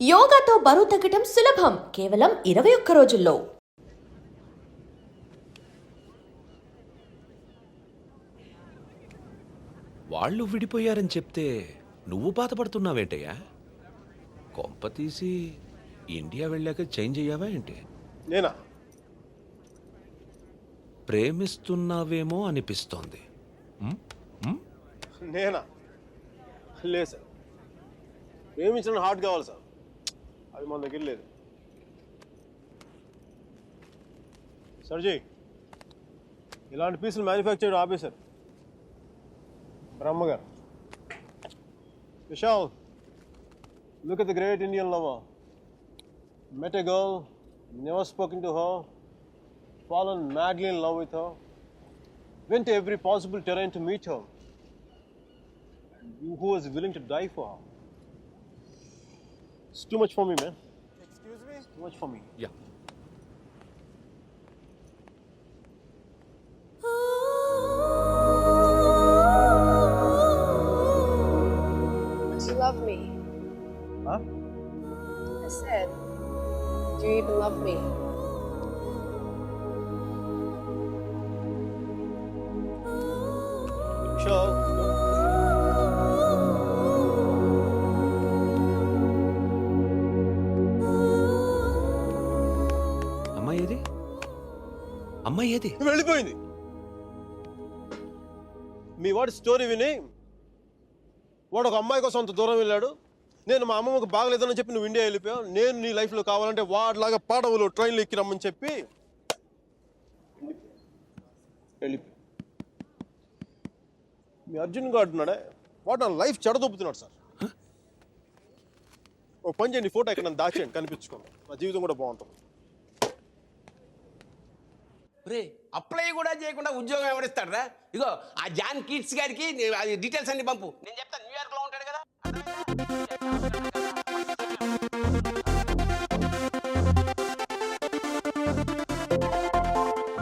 యోగాతో బరువు తగ్గటం సులభం కేవలం 21 రోజుల్లో. వాళ్ళు విడిపోయారని చెప్తే నువ్వు బాధపడుతున్నావేంటయ్యా? కొంప తీసి ఇండియా వెళ్ళాక చేంజ్ అయ్యావా ఏంటి? నేనా? ప్రేమిస్తున్నావేమో అనిపిస్తోంది. నేనా? లేదు సార్, ప్రేమించిన హార్ట్ కావాలి సార్, అది మన దగ్గర లేదు. సర్జీ, ఇలాంటి పీసులు మ్యానుఫ్యాక్చర్ ఆపేశారు బ్రహ్మగారు. Vishal, look at the great Indian lover. Met a girl, never spoken to her, fallen madly in love with her, went to every possible terrain to meet her, and you who was willing to die for her. It's too much for me, man. Excuse me? It's too much for me. Yeah. Do you love me? Huh? I said, do you even love me? Vishal. అమ్మాయి ఏది? అమ్మాయి ఏది? వెళ్ళిపోయింది. మీ వాడి story విని వాడు ఒక అమ్మాయి కోసం అంత దూరం వెళ్ళాడు. నేను మా అమ్మమ్మకు బాగలేదని చెప్పి నువ్వు ఇండియా వెళ్ళిపోయావు. నేను నీ లైఫ్లో కావాలంటే వాడిలాగా పాడవులు ట్రైన్లో ఎక్కి రమ్మని చెప్పి వెళ్ళిపోయి మీ అర్జున్ గారు ఉన్నాడే, వాడు నా లైఫ్ చెడదొబ్బుతున్నాడు సార్. ఓ పని చేయండి, ఫోటో ఎక్కడ నన్ను దాచేయండి, కనిపించుకోండి, నా జీవితం కూడా బాగుంటుంది. రే అప్లై కూడా చేయకుండా ఉద్యోగం ఎవరిస్తాడరా? ఇగో ఆ జాన్ కిడ్స్ గారికి అది డీటెయిల్స్ అన్ని పంపు, నేను చెప్తాను. న్యూయార్క్ లో ఉంటాడు కదా.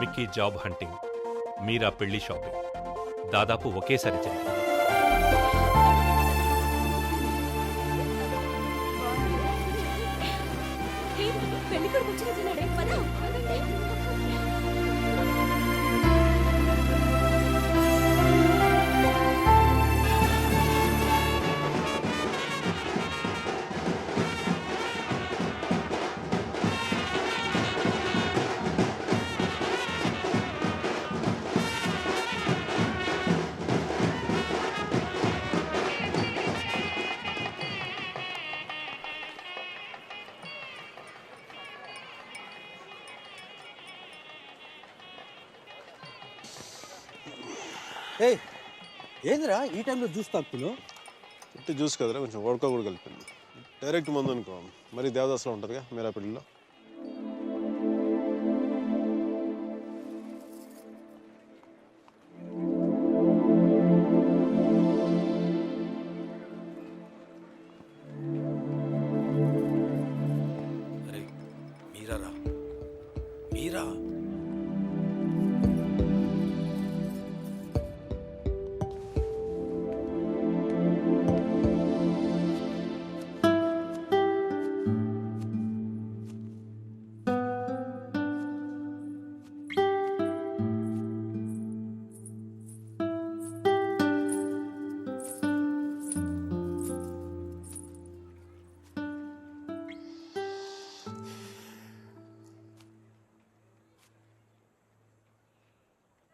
మిక్కీ జాబ్ హంటింగ్, మీరా పెళ్లి షాపింగ్ దాదాపు ఒకేసారి జరిగింది. ఏయ్ ఏందిరా ఈ టైంలో జ్యూస్ తాగుతున్నావు? ఇంటి జ్యూస్ కదరా, కొంచెం వడకా కూడా కలిపింది. డైరెక్ట్ మందు అనుకో, మరి దేవదాస్లో ఉంటుందిగా మీరా పెళ్ళిలో. అరే మీరా, మీరా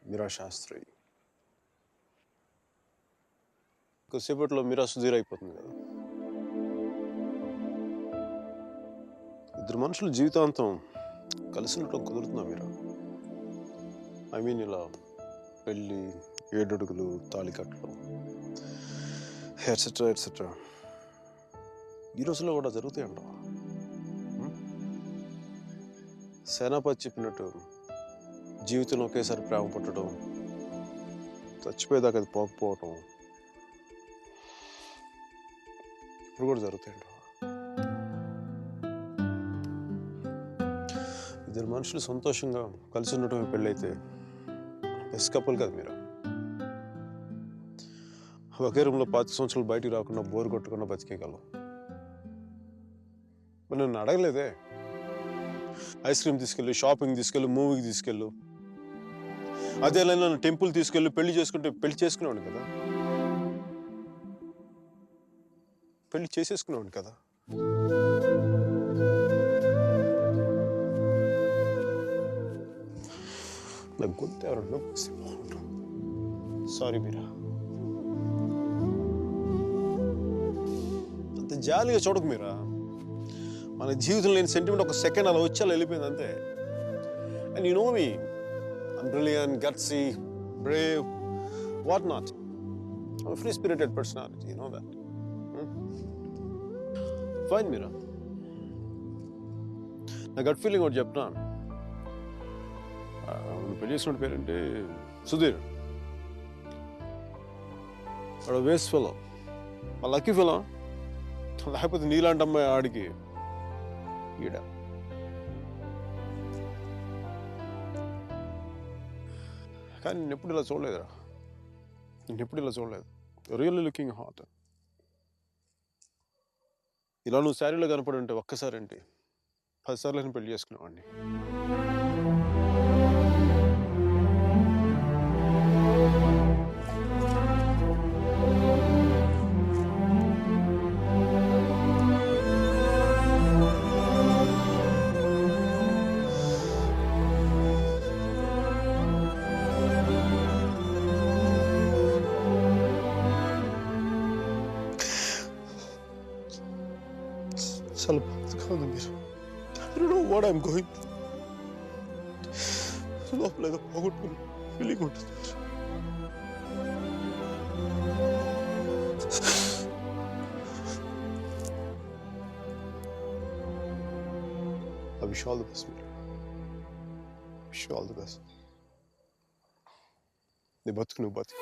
మీరా శాస్త్రి కొద్దిసేపట్లో మీరా సుధీర్ అయిపోతుంది కదా. ఇద్దరు మనుషులు జీవితాంతం కలిసి ఉండటం కుదురుతుందా మీరా? ఐ మీన్ ఇలా పెళ్ళి, 7 అడుగులు, తాళికట్లు, ఎట్సెట్రా ఎట్సెట్రా ఈ రోజుల్లో కూడా జరుగుతాయంట. సేనాపతి చెప్పినట్టు జీవితంలో ఒకేసారి ప్రేమ పుట్టడం, చచ్చిపోయేదాకా అది పోకపోవటం ఇప్పుడు కూడా జరుగుతాయంట. ఇద్దరు మనుషులు సంతోషంగా కలిసి ఉండటం పెళ్ళైతే బెస్ట్ కపుల్ కదా మీరు. ఒకే రూమ్లో 25 సంవత్సరాలు బయటికి రాకుండా బోర్ కొట్టకుండా బతికేయగలం. మరి నన్ను అడగలేదే. ఐస్ క్రీమ్ తీసుకెళ్ళు, షాపింగ్ తీసుకెళ్ళు, మూవీకి తీసుకెళ్ళు. అదే నన్ను టెంపుల్ తీసుకెళ్ళు, పెళ్లి చేసుకునేవాడు కదా. పెళ్లి చేసేసుకునేవాడు కదా. నాకు గొంతు ఎవరన్నా సారీ మీరా. అంత జాలిగా చూడకు మీరా. మన జీవితం లేని సెంటిమెంట్ ఒక సెకండ్ అలా వచ్చి అలా వెళ్ళిపోయింది అంతే. And you know me, I'm brilliant, gutsy, brave, what not. I'm free spirited personality, you know that. Fine Meera. నా గట్ ఫీలింగ్ ఒకటి చెప్తున్నాను. పెళ్లి చేసుకున్న పేరేంటి? సుధీర్. వాడు వేస్ట్ ఫెలో, మా లక్కీ ఫెలో. లేకపోతే నీలాంటి అమ్మాయి ఆడికి ఈడ. కానీ నేను ఎప్పుడు ఇలా చూడలేదురా. నేను ఎప్పుడు ఇలా చూడలేదు. Really looking hot. ఇలా నువ్వు శారీలో కనపడి ఉంటే ఒక్కసారి ఏంటి 10 సార్లు నేను పెళ్లి చేసుకునేవాడిని. చాలా బాధగా ఉంది మీరు. I don't know what I'm going through. లోపల ఏదో పోగొట్టుకుని ఫీలింగ్ ఉంటుంది. I wish you all the best, మీరు. Wish you all the best. నీ బతుకు నువ్వు బతుకు.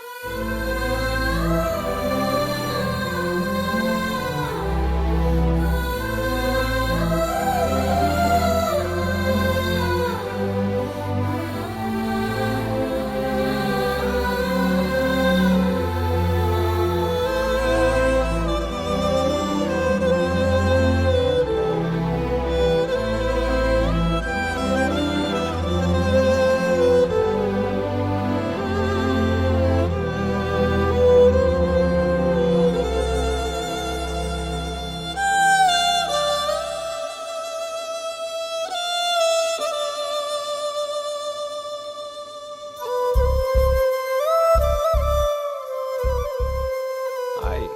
హాయ్.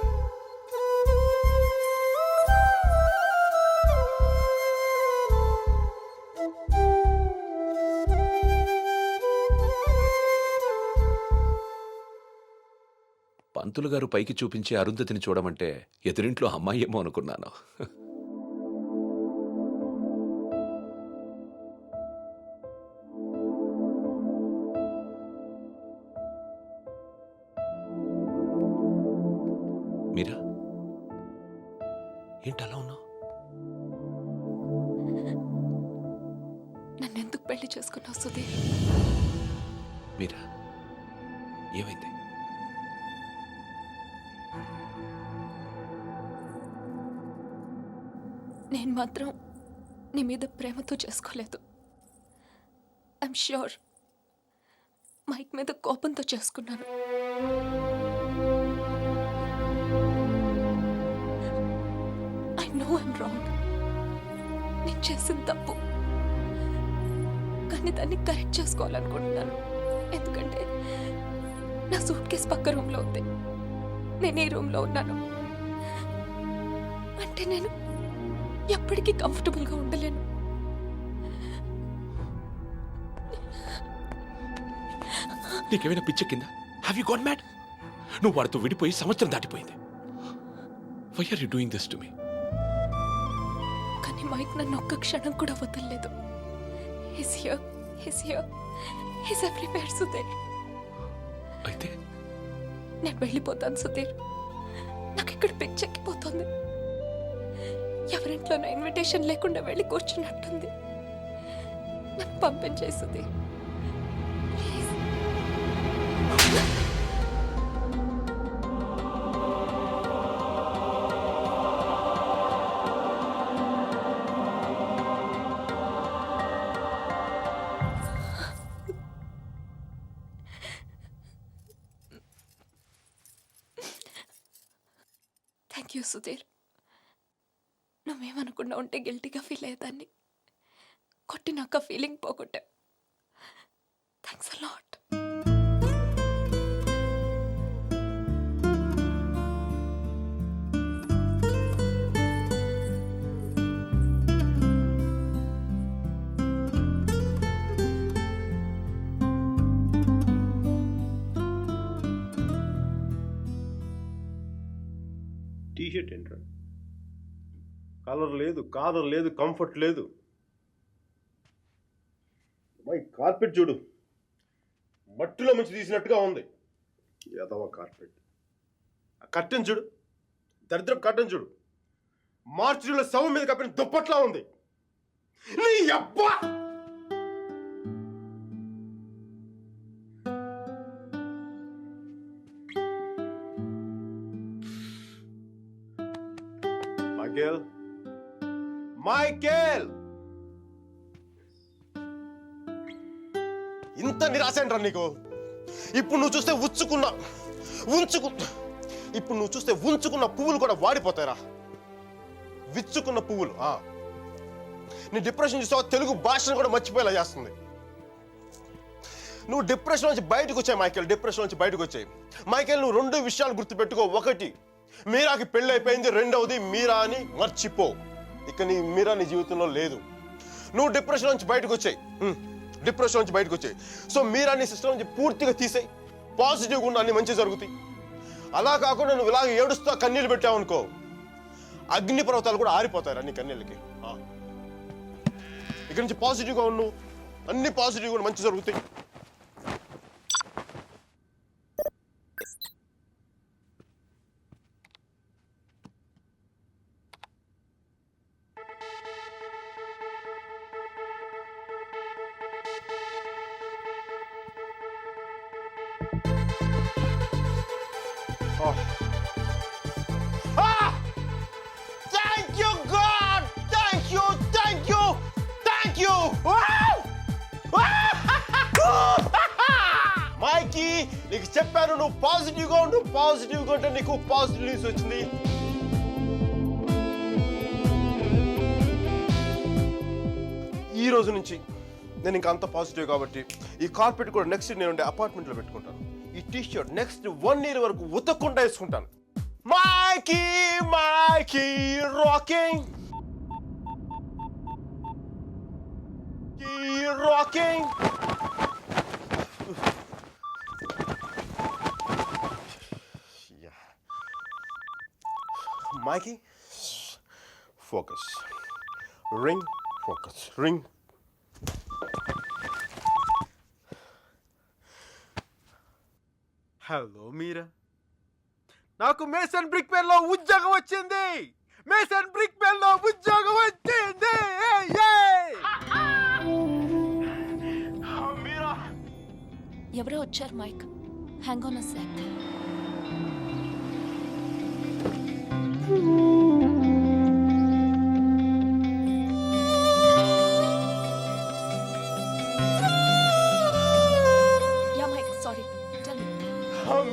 పంతులు గారు పైకి చూపించి అరుంధతిని చూడమంటే ఎదురింట్లో అమ్మాయి ఏమో అనుకున్నాను. మీరా, ఏంటి అలా ఉన్నావు? నన్నెందుకు పెళ్లి చేసుకున్నావు సుధీర్? మీరా, ఏమైంది? నేను మాత్రం నీ మీద ప్రేమతో చేసుకోలేదు. ఐఎమ్ ష్యూర్ మైక్ మీద కోపంతో చేసుకున్నాను. I know I'm wrong. నేను చేసిన తప్పు, కానీ దాన్ని కరెక్ట్ చేసుకోవాలనుకుంటున్నాను. ఎందుకంటే నా సూట్ కేసు పక్క రూమ్లో ఉంది, నేను ఈ రూమ్లో ఉన్నాను. అంటే నేను ఎప్పటికీ కంఫర్టబుల్గా ఉండలేను. నీకేమైనా పిచ్చెక్కిందా? Have you got mad? నువ్వు వాడితో విడిపోయి సంవత్సరం దాటిపోయింది. Why are you doing this to me? కానీ మైక్ నన్ను ఒక్క క్షణం కూడా వదలలేదు. He's here, he's everywhere, Sudheer. అయితే నేను వెళ్ళిపోతాను సుధీర్. నాకు ఇక్కడ పిచ్చెక్కిపోతుంది. ఎవరింట్లో నా ఇన్విటేషన్ లేకుండా వెళ్ళి కూర్చున్నట్టుంది. నన్ను పంపించేయి సుధీర్. ప్లీజ్. యూ సుధీర్. నువ్వేమనుకుండా ఉంటే గిల్టీగా ఫీల్ అయ్యేదాన్ని. కొట్టినాక ఫీలింగ్ పోగొట్టా. Thanks a lot. టీషర్ట్ ఏంట్రా? కలర్ లేదు, కాలర్ లేదు, కంఫర్ట్ లేదు. మై కార్పెట్ చూడు, మట్టిలో మంచి తీసినట్టుగా ఉంది. ఎదవ కార్పెట్. ఆ కట్టెన్ చూడు, దరిద్రం కట్టెన్ చూడు, మార్చిలో శవం మీద కప్పిన దుప్పట్లా ఉంది. నీ అబ్బా! మైకేల్, మైకేల్, ఇంత నిరాశ ఏంట్రా నీకు? ఇప్పుడు నువ్వు చూస్తే ఉంచుకున్న పువ్వులు కూడా వాడిపోతాయిరా. విచ్చుకున్న పువ్వులు. నీ డిప్రెషన్ చూస్తావా? తెలుగు భాషను కూడా మర్చిపోయేలా చేస్తుంది. నువ్వు డిప్రెషన్ నుంచి బయటకు వచ్చాయి మైకేల్, డిప్రెషన్ నుంచి బయటకు వచ్చాయి. మైకేల్, నువ్వు 2 విషయాలు గుర్తుపెట్టుకో. 1, మీరాకి పెళ్ళి అయిపోయింది. 2వది, మీరా అని మర్చిపో. ఇక మీరా నీ జీవితంలో లేదు. నువ్వు డిప్రెషన్ నుంచి బయటకు వచ్చాయి. సో మీరా నీ సిస్టమ్ నుంచి పూర్తిగా తీసేయి. పాజిటివ్గా ఉన్న అన్ని మంచి జరుగుతాయి. అలా కాకుండా నువ్వు ఇలాగ ఏడుస్తా కన్నీళ్ళు పెట్టావనుకో, అగ్ని పర్వతాలు కూడా ఆరిపోతాయి నీ కన్నీళ్ళకి. ఇక్కడి నుంచి పాజిటివ్గా ఉండు, అన్ని పాజిటివ్గా కూడా మంచి జరుగుతాయి. Thank you, God! Thank you! మైకీ, నీకు చెప్పాను నువ్వు పాజిటివ్గా ఉంటే నీకు పాజిటివ్ న్యూస్ వచ్చింది. ఈ రోజు నుంచి నేను ఇంకా అంత పాజిటివ్ కాబట్టి ఈ కార్పెట్ కూడా నెక్స్ట్ నేను ఉండే అపార్ట్మెంట్లో పెట్టుకుంటాను. ఈ టీ షర్ట్ నెక్స్ట్ 1 year వరకు ఉతక్కుండా వేసుకుంటాను. మైకీ రాకింగ్, మైకీ, ఫోకస్, రింగ్. హలో మీరా, నాకు మేసన్ బ్రిక్ పెన్ లో ఉద్యోగం వచ్చింది. మీరా, ఎవరో వచ్చారు Mike. Hang on a sec.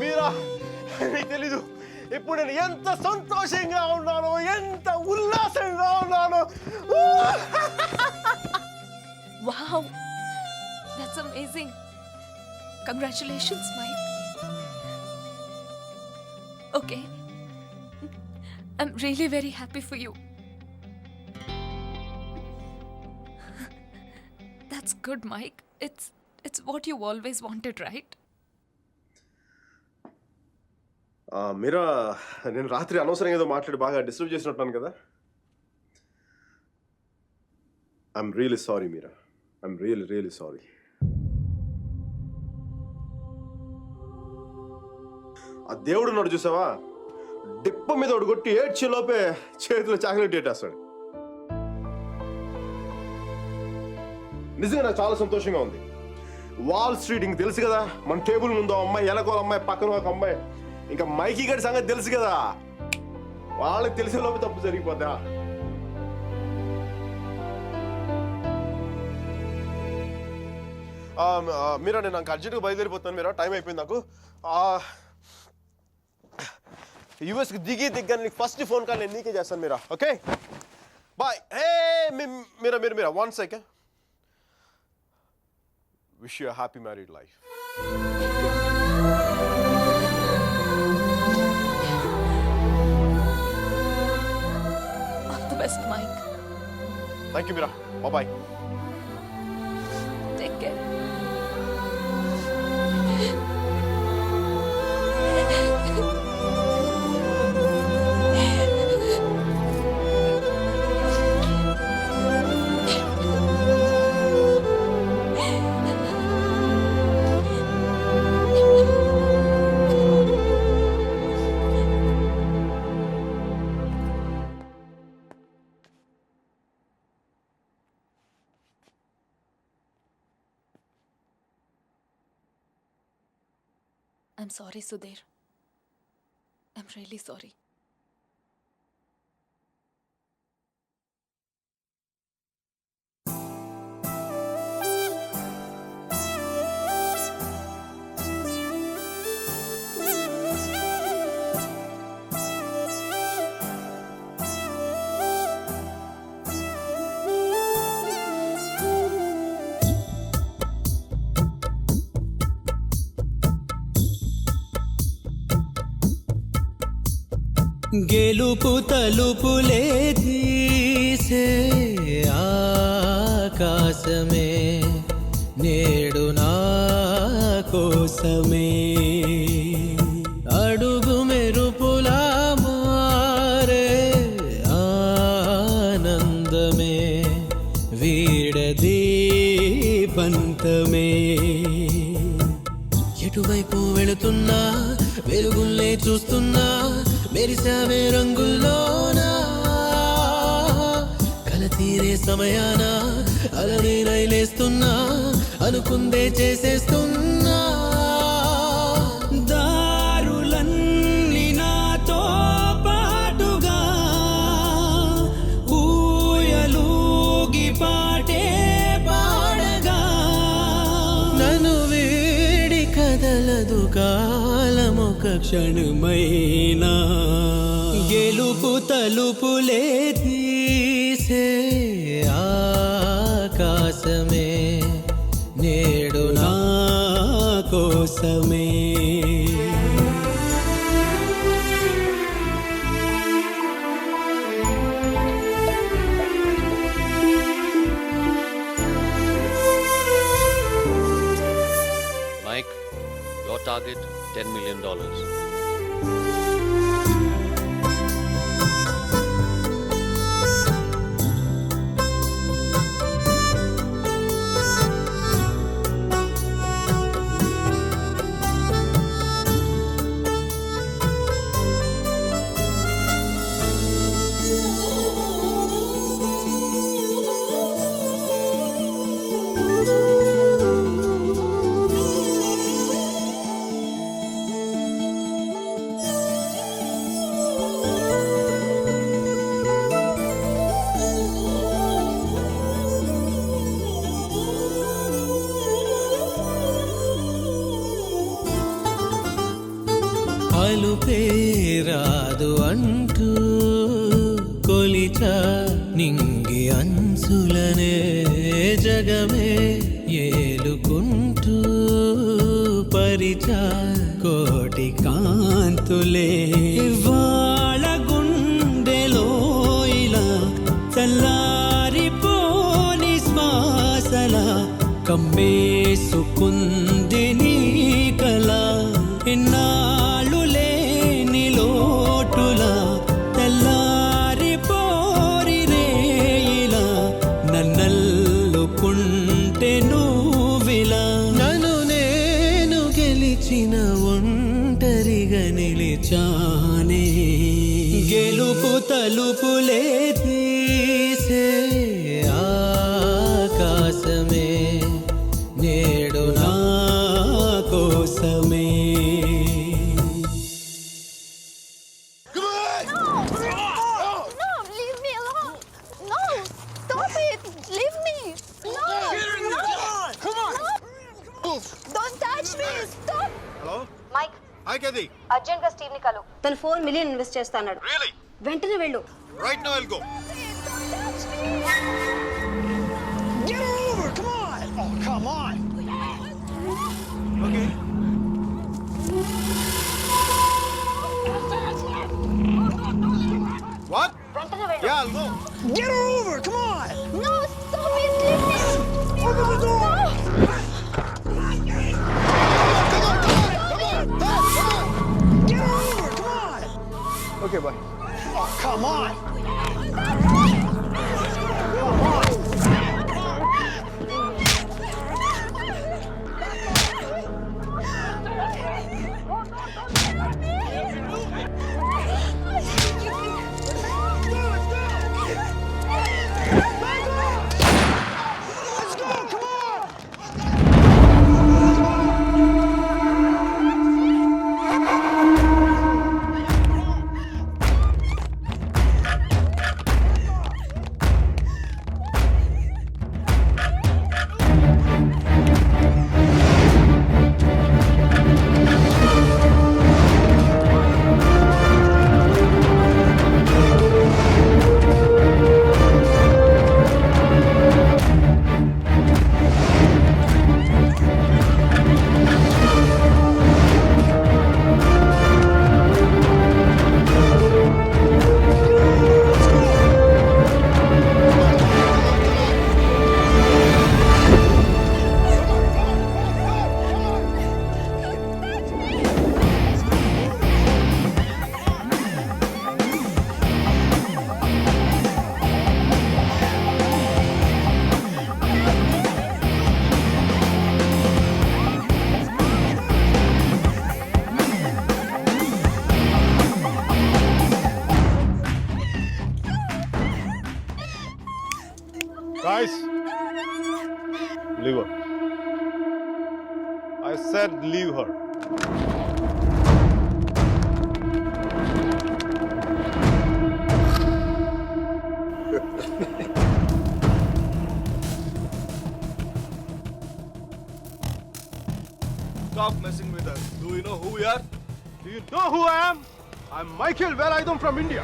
Meera, నీకు తెలీదు ఇప్పుడు నేను ఎంత సంతోషంగా ఉన్నానో, ఎంత ఉల్లాసంగా ఉన్నానో. Wow, that's amazing. Congratulations, Mike. Okay, I'm really very happy for you. That's good, Mike. It's what you always wanted, right? మీరా, నేను రాత్రి అనవసరంగా ఏదో మాట్లాడి బాగా డిస్టర్బ్ చేసినట్టున్నాను కదా. I'm really sorry Meera, I'm really sorry. ఆ దేవుడు ఉన్నాడు చూసావా, డిప్ప మీద ఒకటి కొట్టి ఏడ్చే లోపే చేతిలో చాక్లెట్ ఏటేస్తాడు. నిజంగా నాకు చాలా సంతోషంగా ఉంది. వాల్ స్ట్రీట్ ఇంక తెలుసు కదా, మన టేబుల్ ముందు అమ్మాయి, ఎలకోల అమ్మాయి, పక్కన ఒక అమ్మాయి, ఇంకా మైకీ గడి సంగతి తెలుసు కదా. వాళ్ళకి తెలిసే లోపు తప్పు జరిగిపోద్దా. మీరా, నేను నాకు అర్జెంట్గా బయలుదేరిపోతాను. మీరా, టైం అయిపోయింది నాకు. యూఎస్కి దిగ్గా నీకు ఫస్ట్ ఫోన్ కాల్ నేను నీకే చేస్తాను Meera. Okay bye. Hey Meera 1 second. Wish you happy married life. All the best Mike. Thank you Meera. Bye. Take care. I'm sorry, Sudhir. I'm really sorry. గెలుపు తలుపులే తీసే ఆకాశమే నేడు నా కోసమే అడుగు మెరుపులా మారే ఆనందమే వీడది పంతమే ఎటువైపు వెళుతున్నా వెలుగుల్లే చూస్తున్నా మెరిసావే రంగుల్లోనా కల తీరే సమయాన అలనే రైలేస్తున్నా అనుకుందే చేసేస్తున్నా దారులన్నీ నాతో పాటుగా ఊయలూగి పాటే పాడగా నన్ను వీడి కదలదు కాలమొక క్షణమైనా గెలుపు తలుపులే తీసే ఆకాశమే నేడు నా కోసమే Mike, your target $10 million. పేరాదు అంటూ కొలిచ నింగి అంచులనే జగమే ఏలుకుంటూ పరిచ కోటి కాంతులే వాళ్ళ గుండెలో ఇలా చల్లారిపోని శ్వాసల కమ్మేసుకుంది నీ కల ఇన్నాళ్ళు లేని లోటులా తెల్లారిపోరి రేయిలా నన్నల్లుకుంటే నువ్విలా నన్ను నేను గెలిచిన ఒంటరిగా నిలిచానే గెలుపు తలుపులే తీసే ఆకాశమే నేడు నా కోసమే Hi, Kathy. అర్జెంట్ గా స్టీవ్ ని కలు. తను $4 million ఇన్వెస్ట్ చేస్తాడు. Really? వెంటనే వెళ్ళు. Right now I'll go. Get over! Come on! Oh, come on! Okay. What? వెంటనే వెళ్ళు. Yeah, I'll go. Get over! Come on! No, stop it, please. Open the door! Get over! Come on! Okay, bye. Oh, come on! Let's go! Come on! Guys, leave her. I said leave her. Stop messing with us. Do you know who we are? Do you know who I am? I'm Michael Velayudham from India.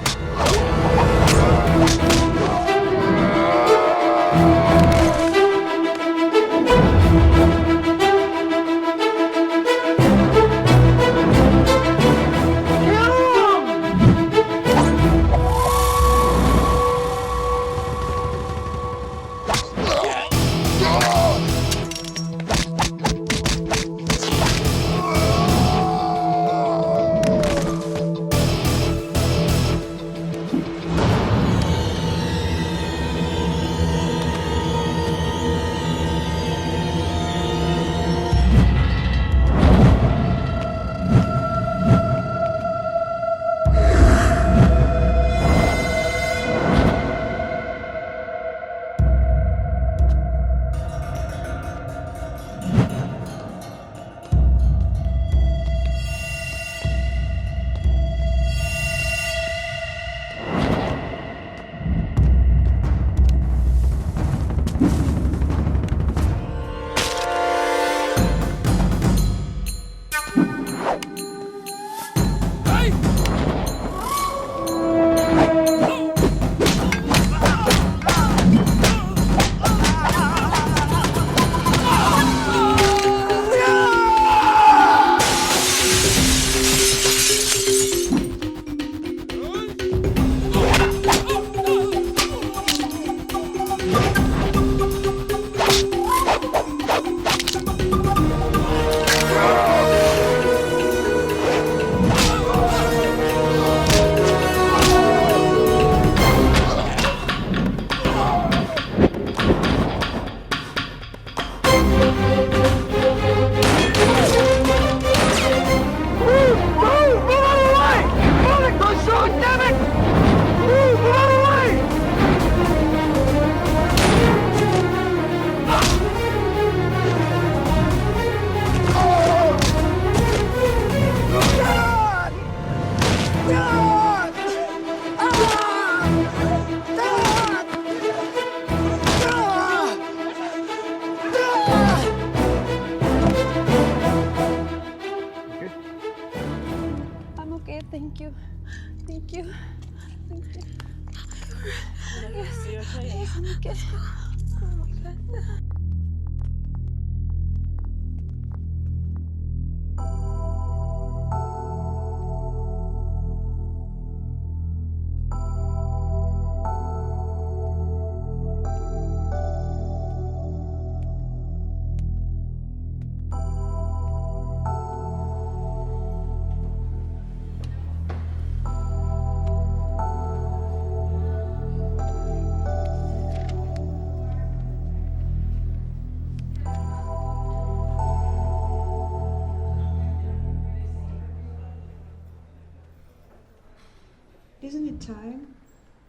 Isn't it time?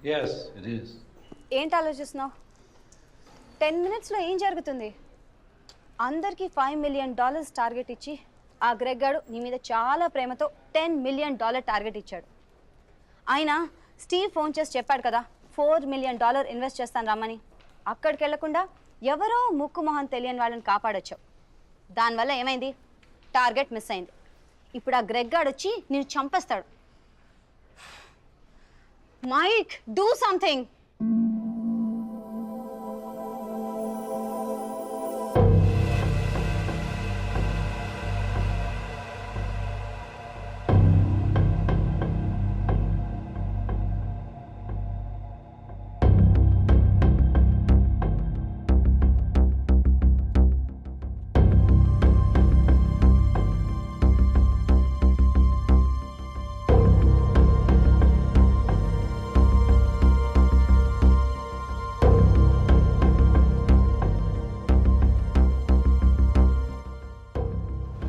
Yes, it is. ఏంటి ఆలోచిస్తున్నావు? 10 minutesలో ఏం జరుగుతుంది? అందరికీ $5 million target ఇచ్చి ఆ Greg గాడు నీ మీద చాలా ప్రేమతో $10 million టార్గెట్ ఇచ్చాడు. ఆయన స్టీవ్ ఫోన్ చేసి చెప్పాడు కదా $4 million ఇన్వెస్ట్ చేస్తాను రమ్మని. అక్కడికి వెళ్లకుండా ఎవరో ముక్కు మొహం తెలియని వాళ్ళని కాపాడొచ్చావు. దానివల్ల ఏమైంది? టార్గెట్ మిస్ అయింది. ఇప్పుడు ఆ గ్రెగ్ గాడు వచ్చి నేను చంపేస్తాడు. Mike, do something.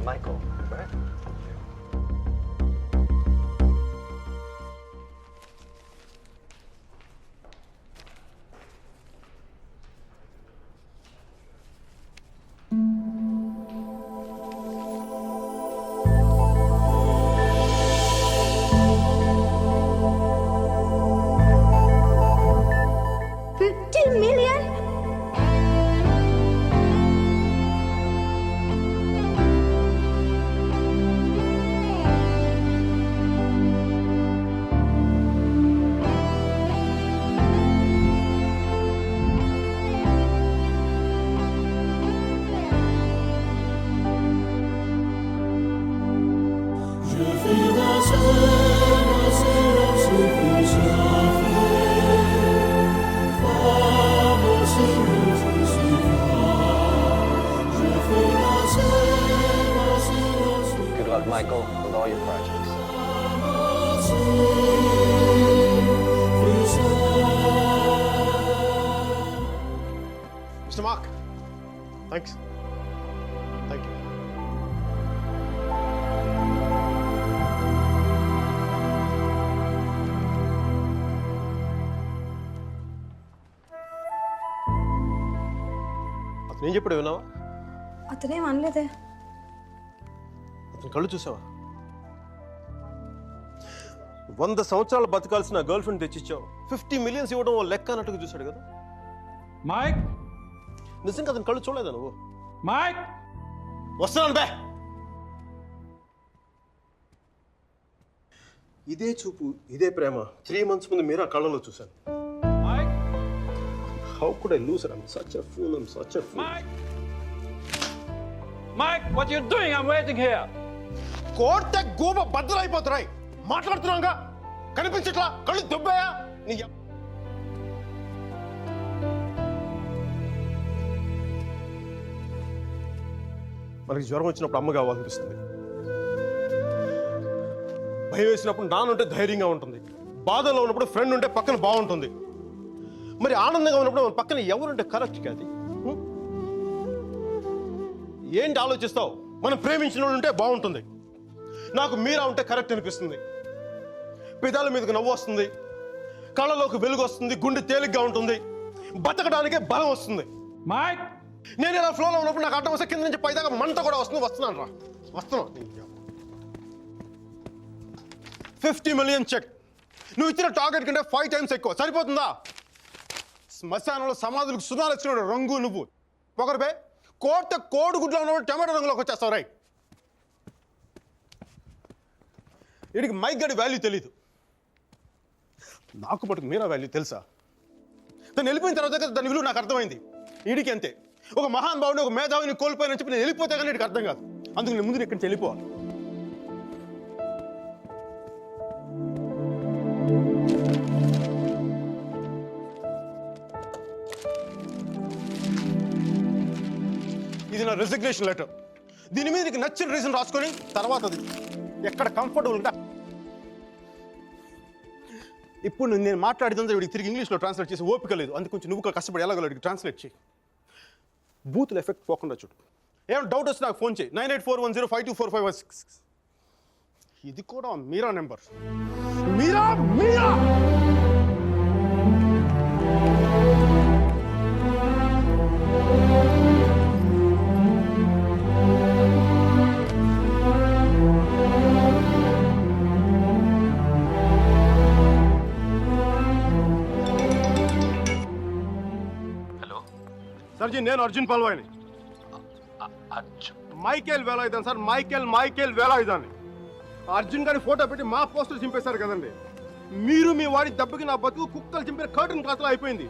Michael, right? $50 million? Good luck, Michael, with all your projects. Mr. Mark, thanks. Thank you. అతను ఏం చెప్పాడు విన్నావా? అతనేం అనలేదే. అతని కళ్ళు చూసావా? 100 సంవత్సరాలు బతకాల్సిన గర్ల్ ఫ్రెండ్ తెచ్చిచ్చావు. 50 million ఇవ్వడం ఓ లెక్క అన్నట్టుగా చూశాడు కదా. Mike? నిజంగా అతని కళ్ళు చూడలేదా నువ్వు? Mike? వస్తున్నాను బే. ఇదే చూపు, ఇదే ప్రేమ 3 months ముందు మీరు ఆ కళ్ళలో చూశాను. Mike? How could I lose her? I'm such a fool. I'm such a fool. Mike? Mike, what are you doing? I'm waiting here. కోర్టే గూబ బద్దలైపోతున్నాయి. మాట్లాడుతున్నాగా కనిపించట్లా? కళ్ళు దుబ్బాయా? నీ మనకి జ్వరం వచ్చినప్పుడు అమ్మ కావాలనిపిస్తుంది. భయం వేసినప్పుడు నాన్నుంటే ధైర్యంగా ఉంటుంది. బాధలో ఉన్నప్పుడు ఫ్రెండ్ ఉంటే పక్కన బాగుంటుంది. మరి ఆనందంగా ఉన్నప్పుడు మన పక్కన ఎవరుంటే కరెక్ట్ కాదు. ఏంటి ఆలోచిస్తావు? మనం ప్రేమించిన వాళ్ళు ఉంటే బాగుంటుంది. నాకు మీరా ఉంటే కరెక్ట్ అనిపిస్తుంది. పెదాల మీదకి నవ్వు వస్తుంది, కళ్ళలోకి వెలుగు వస్తుంది, గుండె తేలిగ్గా ఉంటుంది, బతకడానికే బలం వస్తుంది. Mike? నేను ఇలా ఫ్లోలో ఉన్నప్పుడు నాకు అడ్డం వస్తే కింద నుంచి పైదాకా మంట కూడా వస్తుంది. వస్తున్నాను రా, వస్తున్నాను. 50 million చెక్. నువ్వు ఇచ్చిన టార్గెట్ కంటే 5 times ఎక్కువ. సరిపోతుందా? శ్మశానంలో సమాధులకు సుధాలు వచ్చినాడు రంగు నువ్వు. పొగరపే కోడి గుడ్లో ఉన్నప్పుడు టమాటో రంగులోకి వచ్చేస్తావు. రై, వీడికి మైక్ గడి వాల్యూ తెలీదు. నాకు మటుకు మీరా వాల్యూ తెలుసా? తను వెళ్ళిపోయిన తర్వాత కదా దాని విలువ నాకు అర్థమైంది. వీడికి అంతే. ఒక మహాన్ భావుని, ఒక మేధావిని కోల్పోయినని చెప్పి నేను వెళ్ళిపోతే కానీ వీడికి అర్థం కాదు. అందుకు నేను ముందు ఇక్కడి నుంచి వెళ్ళిపోవాలి. ఇది నా రెసిగ్నేషన్ లెటర్. దీని మీద నీకు నచ్చిన రీజన్ రాసుకొని తర్వాత అది ఎక్కడ కంఫర్టబుల్ ఉంటా. ఇప్పుడు నేను మాట్లాడితే వీడికి తిరిగి ఇంగ్లీష్లో ట్రాన్స్లేట్ చేసి ఓపిక లేదు. అందుకు కొంచెం నువ్వు కష్టపడి ఎలాగో ట్రాన్స్లేట్ చేయి. బూతులు ఎఫెక్ట్ పోకుండా చూడు. ఏమైనా డౌట్ వస్తే నాకు ఫోన్ చేయి. 9841052456. ఇది కూడా మీరా నెంబర్. మీరా మీరా సర్జీ, నేను Arjun పల్వాయిని. Michael వేలాయుధాన్ sir, Michael వేలాయుధాన్ని. Arjun గారి ఫోటో పెట్టి మా పోస్టర్ చింపేశారు కదండి. మీరు మీ వాడి దెబ్బకి నా బతుకు కుక్కలు చింపిన కర్టన్ క్లాసులో అయిపోయింది.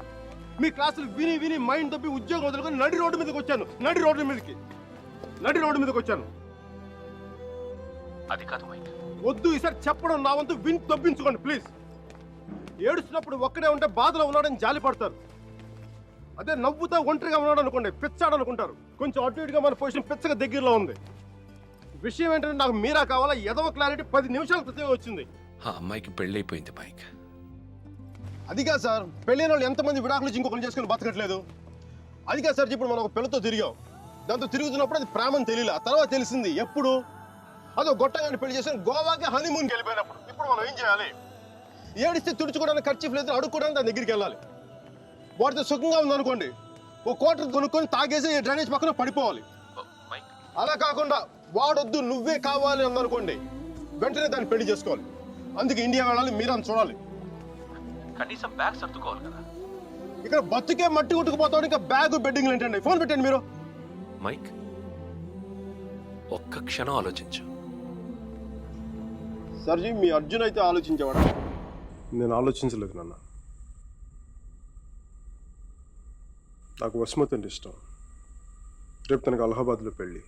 మీ క్లాసులు విని విని మైండ్ దబ్బి ఉద్యోగం వదులుకొని నడి రోడ్డు మీదకి వచ్చాను. నడి రోడ్డు మీదకి వచ్చాను. అది కాదు మైక్. వద్దు, ఈసారి చెప్పడం నా వంతు విని తప్పించుకోండి ప్లీజ్. ఏడుస్తున్నప్పుడు ఒక్కడే ఉంటే బాధలో ఉన్నాడని జాలి పడతారు. అదే నవ్వుతా ఒంటరిగా ఉన్నాడు అనుకోండి, పిచ్చాడు అనుకుంటారు. కొంచెం అటు ఇటుగా మన పొజిషన్ పిచ్చగా దగ్గరలో ఉంది. విషయం ఏంటంటే నాకు మీరా కావాలా? ఎదవ క్లారిటీ 10 నిమిషాల క్రితం వచ్చింది. ఆ అమ్మాయికి పెళ్ళైపోయింది మైక్. అదిగా సార్, పెళ్ళైన వాళ్ళు ఎంతమంది విడాకులు ఇంకొకరు చేసుకుని బతకట్లేదు. అదిగా సార్, ఇప్పుడు మనం ఒక పిల్లతో తిరిగాం. దాంతో తిరుగుతున్నప్పుడు అది ప్రేమని తెలియలే. ఆ తర్వాత తెలిసింది. ఎప్పుడు? అదో గొట్టగాని పెళ్లి చేసుకుని గోవాకి హనీమూన్కి వెళ్ళిపోయినప్పుడు. ఇప్పుడు మనం ఏం చేయాలి? ఏడిస్తే తుడుచుకోవడానికి ఖర్చు లేదు, అడుక్కోవడానికి దాని దగ్గరికి వెళ్ళాలి. వాడితో సుఖంగా ఉందనుకోండి, ఓ కోటర్ కొనుక్కొని తాగేసి డ్రైనేజ్ పక్కన పడిపోవాలి. అలా కాకుండా వాడొద్దు నువ్వే కావాలి అందనుకోండి, వెంటనే దాన్ని పెళ్లి చేసుకోవాలి. అందుకే ఇండియా వెళ్ళాలి, మీరని చూడాలి. కనీసం బ్యాగ్ సర్దుకోవాలి కదా. ఇక్కడ బతుకే మట్టి కొట్టుకుపోతాడు, ఇంకా బ్యాగ్ బెడ్డింగ్ ఏంటండి? ఫోన్ పెట్టండి మీరు. మైక్, ఒక్క క్షణం ఆలోచించు. సర్జీ, మీ అర్జున్ అయితే ఆలోచించేవాడా? నేను ఆలోచించలేదు నాన్న. నాకు వసుమతి అంటే ఇష్టం. రేపు తనకు అలహాబాద్లో పెళ్ళి.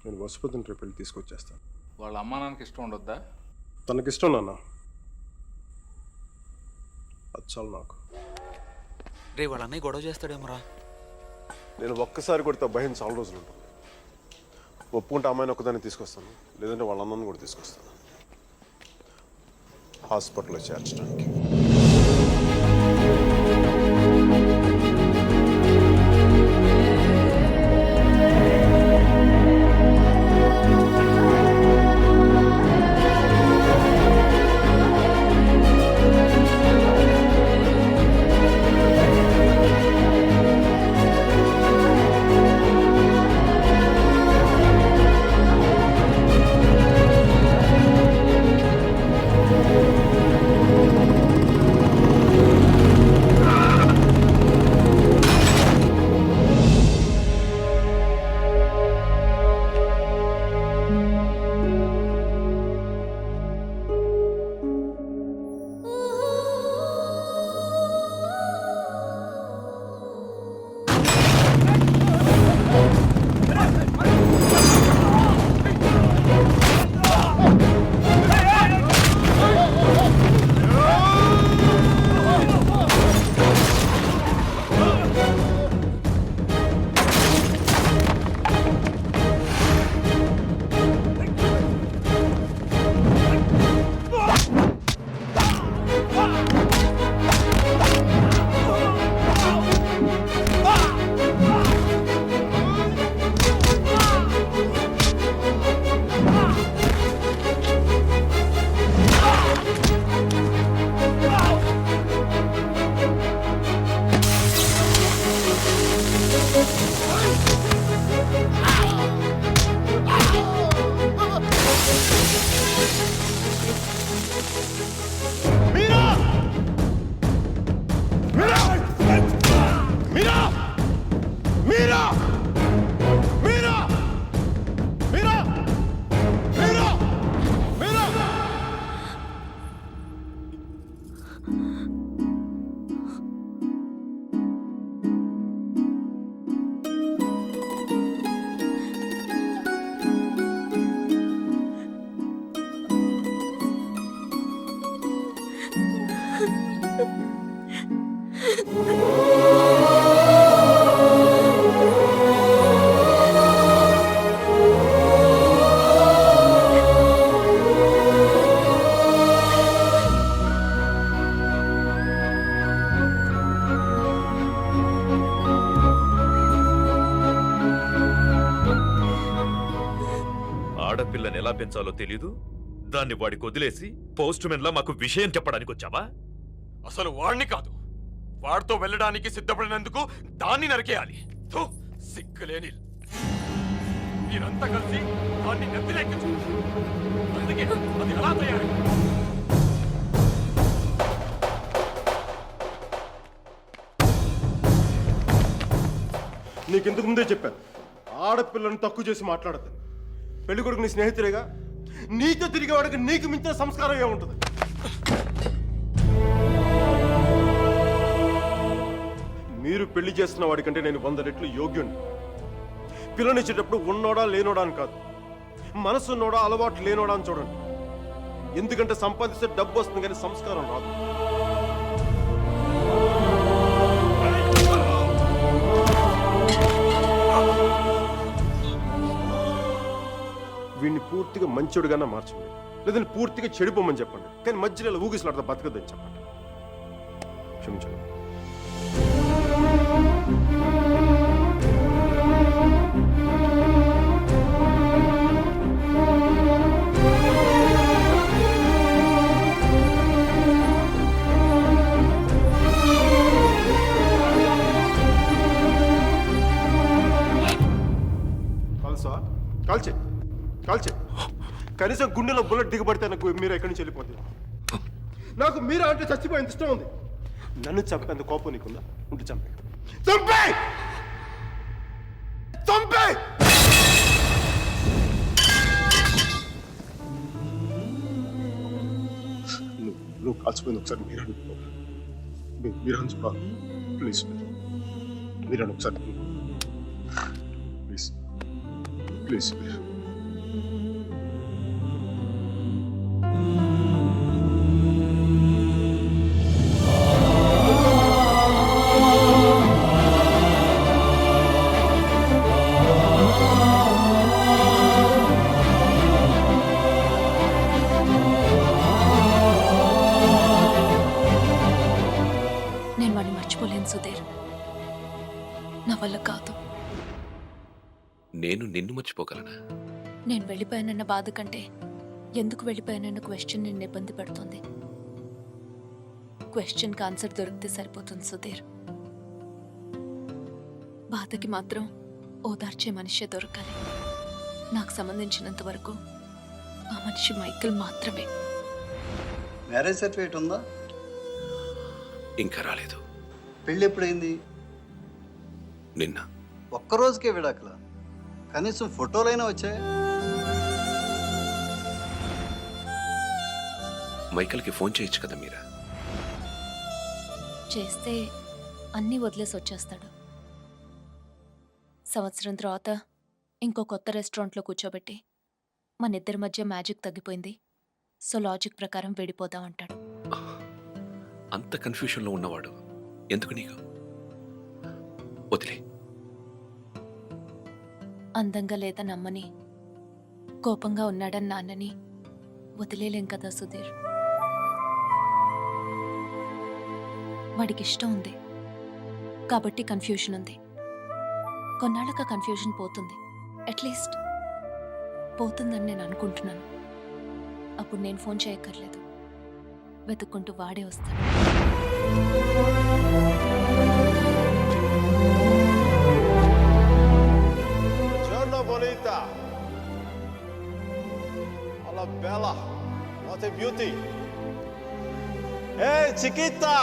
నేను వసుమతిని రేపు పెళ్ళి తీసుకొచ్చేస్తాను. వాళ్ళ అమ్మా నాన్నకి ఇష్టం ఉండొద్దా? తనకిష్టం నాన్న, అది చాలు నాకు. రే వాళ్ళ అన్నయ్య గొడవ చేస్తాడేమరా? నేను ఒక్కసారి కొడితే భయం చాలా రోజులు ఉంటుంది. ఒప్పుకుంటే అమ్మాయిని ఒక్కదాన్ని తీసుకొస్తాను, లేదంటే వాళ్ళ అన్నను కూడా తీసుకొస్తాను హాస్పిటల్లో చేర్చడానికి. ఎలా పెంచాలో తెలీదు, దాన్ని వాడికి వదిలేసి పోస్ట్ మెన్ లా మాకు విషయం చెప్పడానికి వచ్చావా? అసలు వాడిని కాదు, వాడితో వెళ్ళడానికి సిద్ధపడినందుకు దాన్ని నరికేయాలి. థు, సిగ్గులేని మీరంతా కలిసి దాన్ని నెత్తిలెక్కించు. అందుకే అది అలా తయారు. నీకెందుకు ముందే చెప్పాను, ఆడపిల్లను తక్కువ చేసి మాట్లాడద్దు. పెళ్లి కొడుకు నీ స్నేహితుడిగా, నీతో తిరిగే వాడికి నీకు మించిన సంస్కారం ఏముంటుంది? మీరు పెళ్లి చేస్తున్న వాడికంటే నేను 100 రెట్లు యోగ్యుణ్ణి. పిల్లనిచ్చేటప్పుడు ఉన్నోడా లేనోడా అని కాదు, మనసున్నోడా అలవాటు లేనోడా అని చూడండి. ఎందుకంటే సంపాదిస్తే డబ్బు వస్తుంది కానీ సంస్కారం రాదు. వీడిని పూర్తిగా మంచోడుగానే మార్చండి, లేదంటే పూర్తిగా చెడిపోమని చెప్పండి. కానీ మధ్యలో ఊగిసలాడతా బతకద్దని చెప్పండి. క్షమించండి. కాల్సా? కాల్చే కాల్చే. కనీసం గుండెలో బుల్లెట్ దిగబడితే నాకు మీరు ఎక్కడి నుంచి వెళ్ళిపోతుంది. నాకు మీరు అంటే చచ్చిపోయేంత ఇష్టం ఉంది. నన్ను చంపేంత కోపం నీకుందా? ఉంటే చంపే చంపే చంపే. నువ్వు కాల్చిపోయింది ఒకసారి మీరు అని చూడాలి. ప్లీజ్ మీరు అని ఒకసారి ప్లీజ్ ప్లీజ్. నేను వాడిని మర్చిపోలేను సుధీర్, నా వల్ల కాదు. నేను నిన్ను మర్చిపోగలనా? నేను వెళ్ళిపోయానన్న బాధ కంటే ఎందుకు వెళ్ళిపోయానన్న క్వశ్చన్ నిన్ను ఇబ్బంది పెడుతుంది. క్వశ్చన్కి ఆన్సర్ దొరికితే సరిపోతుంది సుధీర్. బాధకి మాత్రం ఓదార్చే మనిషే దొరకాలి. నాకు సంబంధించినంత వరకు ఆ మనిషి మైకిల్ మాత్రమే. మ్యారేజ్ సర్టిఫికేట్ ఉందా? ఇంకా రాలేదు. పెళ్ళి ఎప్పుడైంది? నిన్న. ఒక్కరోజుకే విడాకుల? కనీసం ఫోటోలైనా వచ్చాయి? మైకల్కి ఫోన్ చేయొచ్చు కదా మీరా? చేస్తే అన్నీ వదిలేసి వచ్చేస్తాడు. సంవత్సరం తర్వాత ఇంకో కొత్త రెస్టారెంట్లో కూర్చోబెట్టి మన ఇద్దరి మధ్య మ్యాజిక్ తగ్గిపోయింది, సో లాజిక్ ప్రకారం విడిపోదాం అంటాడు. అంత కన్ఫ్యూషన్లో ఉన్నవాడు ఎందుకు నీకు? వదిలే. అందంగా లేదని అమ్మని, కోపంగా ఉన్నాడని నాన్నని వదిలేలేం కదా సుధీర్. వాడికి ఇష్టం ఉంది కాబట్టి కన్ఫ్యూషన్ ఉంది. కొన్నాళ్ళక కన్ఫ్యూషన్ పోతుంది, అట్లీస్ట్ పోతుందని నేను అనుకుంటున్నాను. అప్పుడు నేను ఫోన్ చేయక్కర్లేదు, వెతుక్కుంటూ వాడే వస్తాడు. Giorno bonita. Alla bella. What a beauty. Hey chiquita,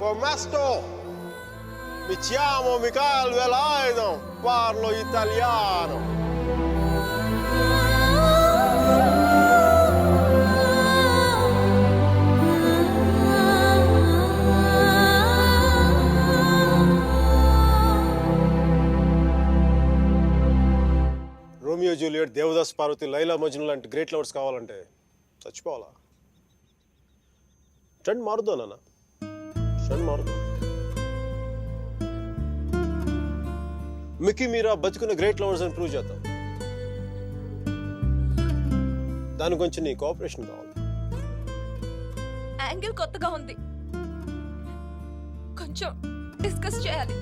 come sto? Mi chiamo Michael Velaino, parlo italiano. Romeo Juliet, Devdas Parvati, Laila Majnu లాంటి గ్రేట్ లవర్స్ కావాలంటే చచ్చిపోవాలా? ట్రెండ్ మారుద్దా నాన్న, ట్రెండ్ మారుద్దాం. మిక్కీ మీరా బతుకున్న గ్రేట్ లవర్స్ అని ప్రూవ్ చేద్దాం. దాని గురించి నీ కోఆపరేషన్ కావాలి. యాంగిల్ కొత్తగా ఉంది, కొంచెం డిస్కస్ చేయాలి.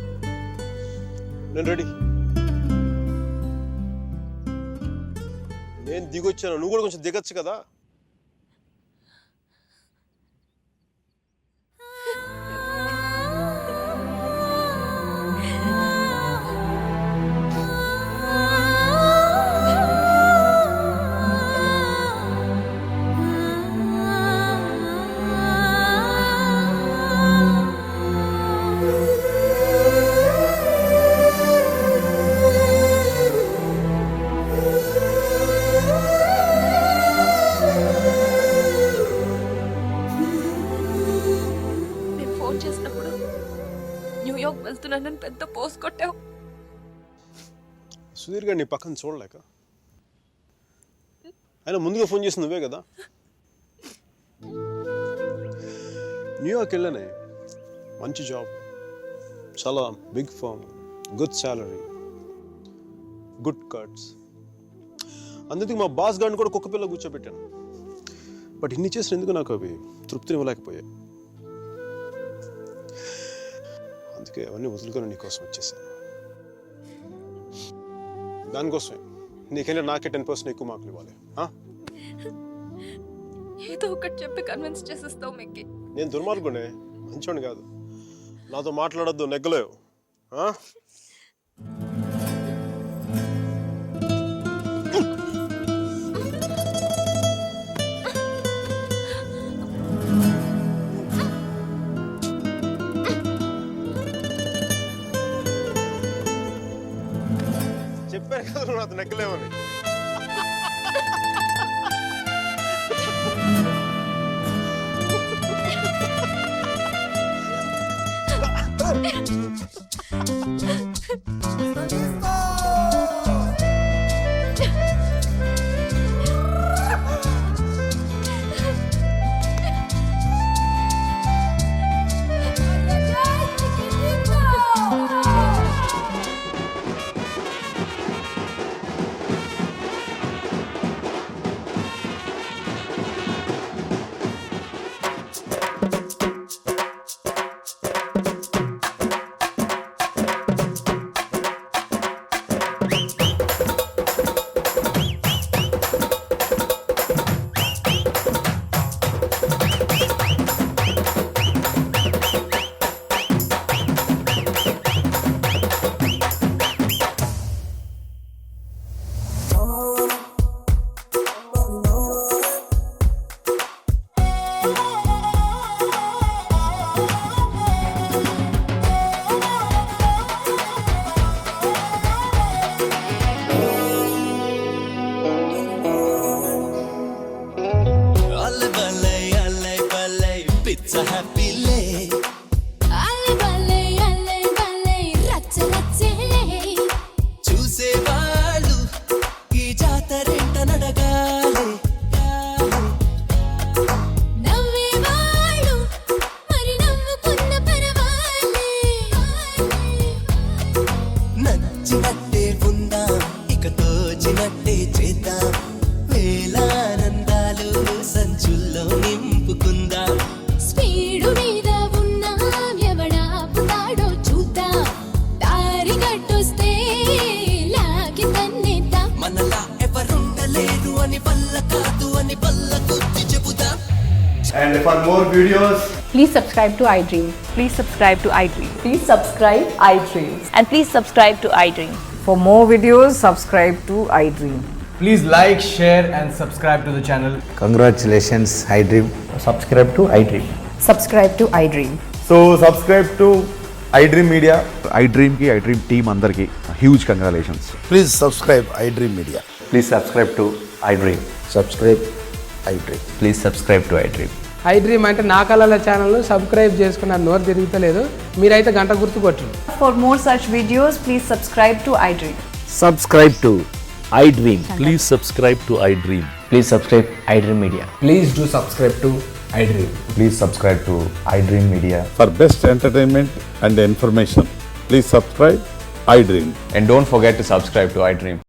నేను రెడీ. ఏం దిగొచ్చాను, నువ్వు కూడా కొంచెం దిగొచ్చు కదా. నేను ఫోన్ చేసినప్పుడు న్యూయార్క్ వెళ్తున్నానని పెద్ద పోస్ట్ కొట్టావు. సుధీర్ గారు నీ పక్కన చూడలేక, ఆయన ముందుగా ఫోన్ చేసి నువ్వే కదా. న్యూయార్క్ వెళ్ళానే, మంచి జాబ్, చాలా big firm, good salary, good cuts. అందుకే మా బాస్ గారిని కూడా కుక్క పిల్ల కూర్చోబెట్టాను. బట్ ఇన్ని చేసిన ఎందుకు నాకు అవి తృప్తిని ఇవ్వలేకపోయాయి. అందుకే అవన్నీ వదులుకొని నీకోసం వచ్చేసాను. దానికోసమే నీకైనా నాకే 10% ఎక్కువ మార్కులు ఇవ్వాలి. ఏదో ఒకటి చెప్పి కన్విన్స్ చేసిస్తావు మిక్కి. నేను దుర్మార్గునే, మంచోని కాదు. నాతో మాట్లాడొద్దు, నెగ్గలేవు. చెప్పాను కదా నువ్వు నాతో నెగ్గలేవని. And for more videos, Please subscribe to iDream. Please subscribe to iDream. Please subscribe iDream. And please subscribe to iDream. For more videos, subscribe to iDream. please like, share and subscribe to the channel. Congratulations iDream. Subscribe to iDream. Subscribe to iDream. So subscribe to iDream Media. iDream ki iDream team andarki huge congratulations. Please subscribe iDream Media. Please subscribe to iDream. Subscribe iDream. Please subscribe to iDream. iDream అంటే నా కళల channel subscribe చేసుకున్న నోరు తిరుగుతలేదు, మీరైతే గంట గుర్తు కొట్టండి. For more such videos, please subscribe to iDream. Subscribe to iDream. Please subscribe to iDream. Please subscribe iDream Media. Please do subscribe to iDream. Please subscribe to iDream Media. For best entertainment and information, please subscribe iDream. And don't forget to subscribe to iDream.